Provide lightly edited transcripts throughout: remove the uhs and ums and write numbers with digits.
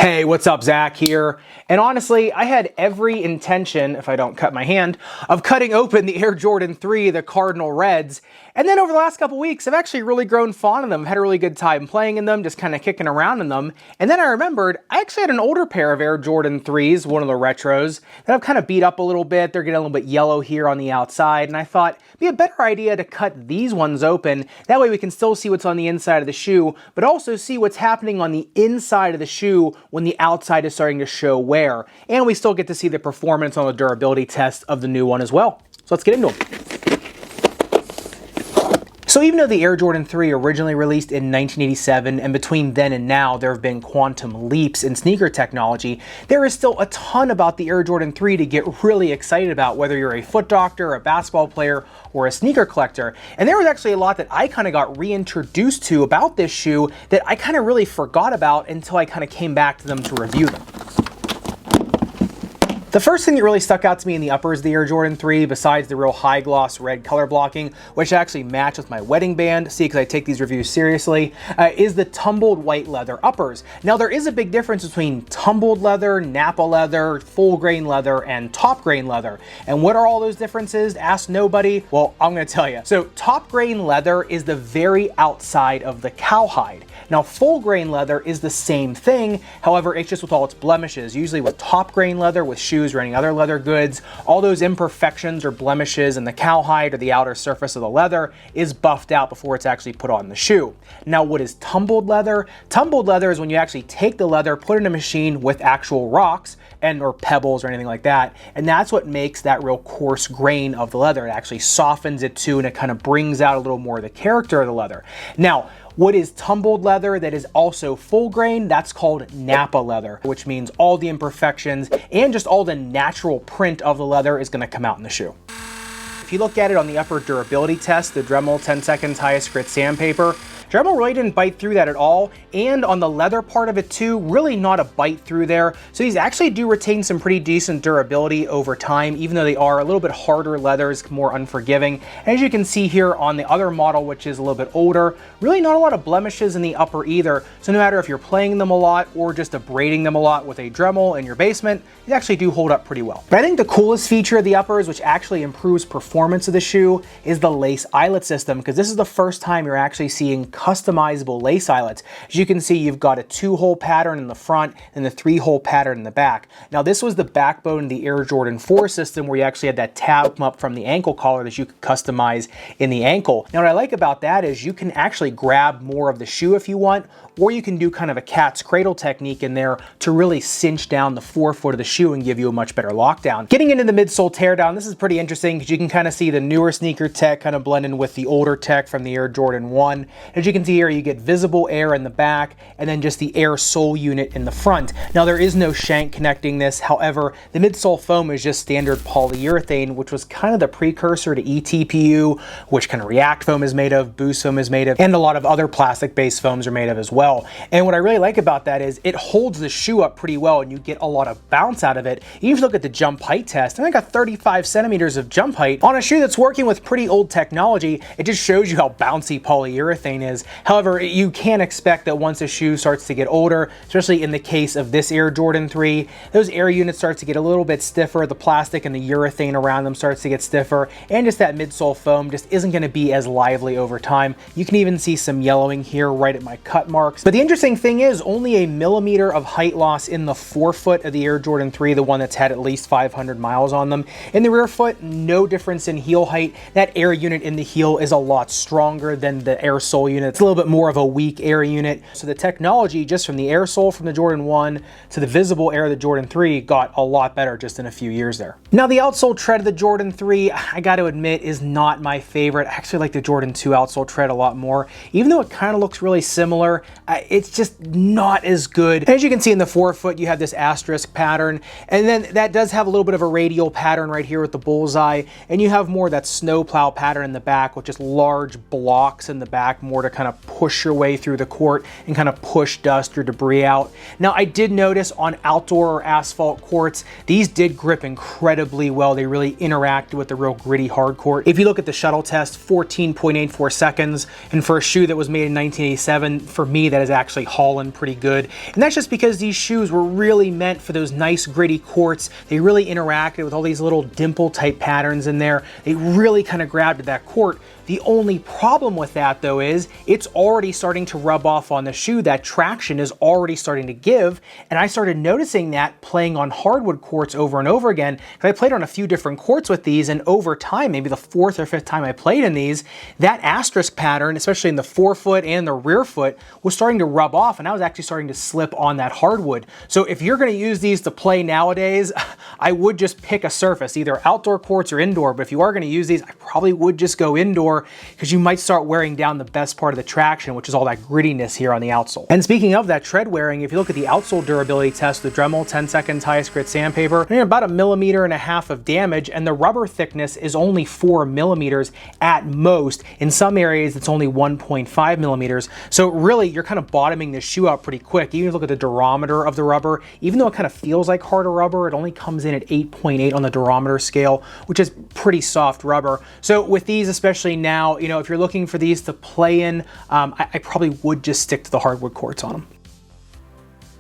Hey, what's up? Zach here. And honestly, I had every intention, if I don't cut my hand, of cutting open the Air Jordan 3, the Cardinal Reds. And then over the last couple weeks, I've actually really grown fond of them. I've had a really good time playing in them, just kind of kicking around in them. And then I remembered, I actually had an older pair of Air Jordan 3s, one of the retros, that I've kind of beat up a little bit. They're getting a little bit yellow here on the outside. And I thought it'd be a better idea to cut these ones open. That way we can still see what's on the inside of the shoe, but also see what's happening on the inside of the shoe when the outside is starting to show wear. And we still get to see the performance on the durability test of the new one as well. So let's get into them. So even though the Air Jordan 3 originally released in 1987, and between then and now there have been quantum leaps in sneaker technology, there is still a ton about the Air Jordan 3 to get really excited about, whether you're a foot doctor, a basketball player, or a sneaker collector. And there was actually a lot that I kind of got reintroduced to about this shoe that I kind of really forgot about until I kind of came back to them to review them. The first thing that really stuck out to me in the uppers of the Air Jordan 3, besides the real high gloss red color blocking, which actually match with my wedding band, see, because I take these reviews seriously, is the tumbled white leather uppers. Now there is a big difference between tumbled leather, Napa leather, full grain leather, and top grain leather. And what are all those differences? Ask nobody. Well, I'm going to tell you. So top grain leather is the very outside of the cowhide. Now full grain leather is the same thing, however it's just with all its blemishes. Usually with top grain leather, with shoes or any other leather goods, all those imperfections or blemishes in the cowhide or the outer surface of the leather is buffed out before it's actually put on the shoe. Now what is tumbled leather? Tumbled leather is when you actually take the leather, put it in a machine with actual rocks or pebbles or anything like that, and that's what makes that real coarse grain of the leather. It actually softens it too, and it kind of brings out a little more of the character of the leather. Now, what is tumbled leather that is also full grain? That's called Napa leather, which means all the imperfections and just all the natural print of the leather is going to come out in the shoe. If you look at it on the upper durability test, the Dremel 10 seconds highest grit sandpaper, Dremel really didn't bite through that at all, and on the leather part of it too, really not a bite through there. So these actually do retain some pretty decent durability over time, even though they are a little bit harder leathers, more unforgiving. And as you can see here on the other model, which is a little bit older, really not a lot of blemishes in the upper either. So no matter if you're playing them a lot or just abrading them a lot with a Dremel in your basement, they actually do hold up pretty well. But I think the coolest feature of the uppers, which actually improves performance of the shoe, is the lace eyelet system, because this is the first time you're actually seeing customizable lace eyelets. As you can see, you've got a 2-hole pattern in the front and the 3-hole pattern in the back. Now this was the backbone of the Air Jordan 4 system, where you actually had that tab come up from the ankle collar that you could customize in the ankle. Now what I like about that is you can actually grab more of the shoe if you want, or you can do kind of a cat's cradle technique in there to really cinch down the forefoot of the shoe and give you a much better lockdown. Getting into the midsole teardown, this is pretty interesting because you can kind of see the newer sneaker tech kind of blending with the older tech from the Air Jordan 1. As you can see here, you get visible air in the back and then just the air sole unit in the front. Now there is no shank connecting this. However, the midsole foam is just standard polyurethane, which was kind of the precursor to ETPU, which kind of React foam is made of, Boost foam is made of, and a lot of other plastic-based foams are made of as well. And what I really like about that is it holds the shoe up pretty well and you get a lot of bounce out of it. Even if you look at the jump height test, I got 35 centimeters of jump height on a shoe that's working with pretty old technology. It just shows you how bouncy polyurethane is. However, you can expect that once a shoe starts to get older, especially in the case of this Air Jordan 3, those air units start to get a little bit stiffer, the plastic and the urethane around them starts to get stiffer, and just that midsole foam just isn't going to be as lively over time. You can even see some yellowing here right at my cut marks. But the interesting thing is only a millimeter of height loss in the forefoot of the Air Jordan 3, the one that's had at least 500 miles on them. In the rear foot, no difference in heel height. That air unit in the heel is a lot stronger than the air sole unit. It's a little bit more of a weak air unit. So the technology just from the air sole from the Jordan 1 to the visible air of the Jordan 3 got a lot better just in a few years there. Now the outsole tread of the Jordan 3, I got to admit, is not my favorite. I actually like the Jordan 2 outsole tread a lot more. Even though it kind of looks really similar, it's just not as good. As you can see in the forefoot, you have this asterisk pattern, and then that does have a little bit of a radial pattern right here with the bullseye, and you have more of that snowplow pattern in the back with just large blocks in the back, more to kind of push your way through the court and kind of push dust or debris out. Now, I did notice on outdoor or asphalt courts, these did grip incredibly well. They really interacted with the real gritty hard court. If you look at the shuttle test, 14.84 seconds, and for a shoe that was made in 1987, for me, that is actually hauling pretty good. And that's just because these shoes were really meant for those nice gritty courts. They really interacted with all these little dimple type patterns in there. They really kind of grabbed at that court. The only problem with that though is it's already starting to rub off on the shoe. That traction is already starting to give. And I started noticing that playing on hardwood courts over and over again. I played on a few different courts with these, and over time, maybe the 4th or 5th time I played in these, that asterisk pattern, especially in the forefoot and the rear foot, was starting to rub off, and I was actually starting to slip on that hardwood. So if you're gonna use these to play nowadays, I would just pick a surface, either outdoor courts or indoor, but if you are gonna use these, I probably would just go indoor, because you might start wearing down the best part of the traction, which is all that grittiness here on the outsole. And speaking of that tread wearing, if you look at the outsole durability test, the Dremel 10 seconds highest grit sandpaper, about 1.5 millimeters of damage, and the rubber thickness is only 4 millimeters at most. In some areas, it's only 1.5 millimeters. So really, you're kind of bottoming this shoe out pretty quick. Even if you look at the durometer of the rubber, even though it kind of feels like harder rubber, it only comes in at 8.8 on the durometer scale, which is pretty soft rubber. So with these, especially now, you know, if you're looking for these to play in, I probably would just stick to the hardwood courts on them.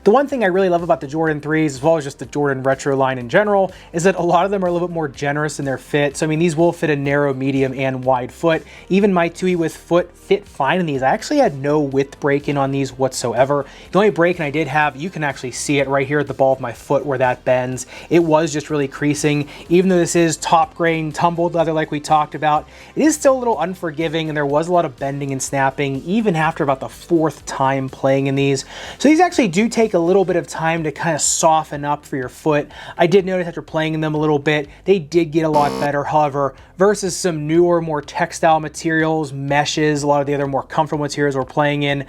The one thing I really love about the Jordan 3s, as well as just the Jordan Retro line in general, is that a lot of them are a little bit more generous in their fit. So I mean, these will fit a narrow, medium, and wide foot. Even my 2E with foot fit fine in these. I actually had no width break-in on these whatsoever. The only break-in I did have, you can actually see it right here at the ball of my foot where that bends. It was just really creasing. Even though this is top grain, tumbled leather like we talked about, it is still a little unforgiving, and there was a lot of bending and snapping, even after about the 4th time playing in these. So these actually do take a little bit of time to kind of soften up for your foot. I did notice after playing in them a little bit, they did get a lot better. However, versus some newer, more textile materials, meshes, a lot of the other more comfortable materials we're playing in,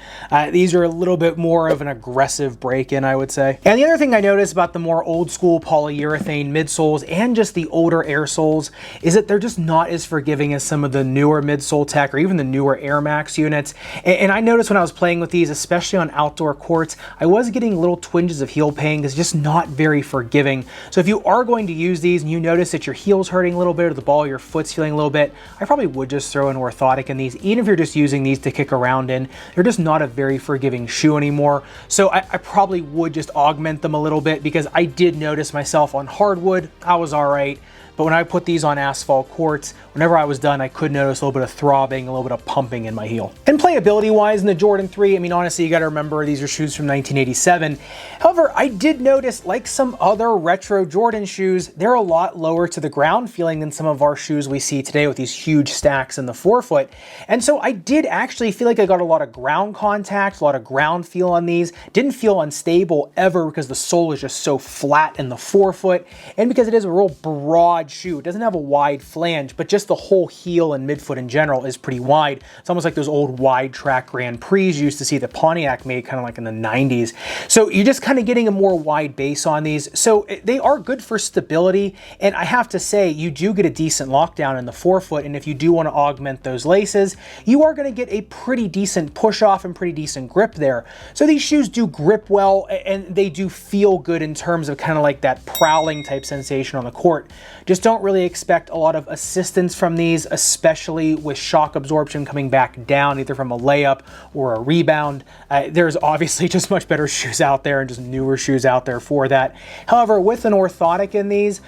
these are a little bit more of an aggressive break-in, I would say. And the other thing I noticed about the more old school polyurethane midsoles and just the older air soles is that they're just not as forgiving as some of the newer midsole tech or even the newer Air Max units. And I noticed when I was playing with these, especially on outdoor courts, I was getting little twinges of heel pain because it's just not very forgiving. So if you are going to use these and you notice that your heel's hurting a little bit or the ball of your foot's feeling a little bit, I probably would just throw an orthotic in these. Even if you're just using these to kick around in, they're just not a very forgiving shoe anymore. So I probably would just augment them a little bit, because I did notice myself on hardwood, I was all right. But when I put these on asphalt courts, whenever I was done, I could notice a little bit of throbbing, a little bit of pumping in my heel. And playability-wise in the Jordan 3, I mean, honestly, you gotta remember these are shoes from 1987. However, I did notice, like some other retro Jordan shoes, they're a lot lower to the ground feeling than some of our shoes we see today with these huge stacks in the forefoot. And so I did actually feel like I got a lot of ground contact, a lot of ground feel on these. Didn't feel unstable ever because the sole is just so flat in the forefoot, and because it is a real broad shoe. It doesn't have a wide flange, but just the whole heel and midfoot in general is pretty wide. It's almost like those old wide track Grand Prix you used to see the Pontiac made kind of like in the 90s. So you're just kind of getting a more wide base on these. So they are good for stability, and I have to say, you do get a decent lockdown in the forefoot, and if you do want to augment those laces, you are going to get a pretty decent push off and pretty decent grip there. So these shoes do grip well, and they do feel good in terms of kind of like that prowling type sensation on the court. Just don't really expect a lot of assistance from these, especially with shock absorption coming back down either from a layup or a rebound. There's obviously just much better shoes out there and just newer shoes out there for that. However, with an orthotic in these,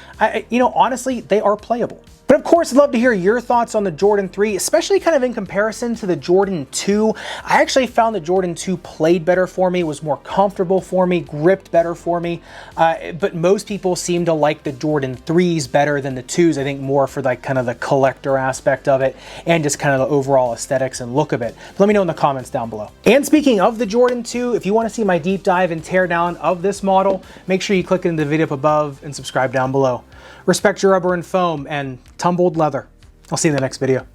you know, honestly, they are playable. But of course, I'd love to hear your thoughts on the Jordan 3, especially kind of in comparison to the Jordan 2. I actually found the Jordan 2 played better for me, was more comfortable for me, gripped better for me. But most people seem to like the Jordan 3s better than the 2s, I think more for like kind of the collector aspect of it and just kind of the overall aesthetics and look of it. But let me know in the comments down below. And speaking of the Jordan 2, if you want to see my deep dive and teardown of this model, make sure you click in the video up above and subscribe down below. Respect your rubber and foam and tumbled leather. I'll see you in the next video.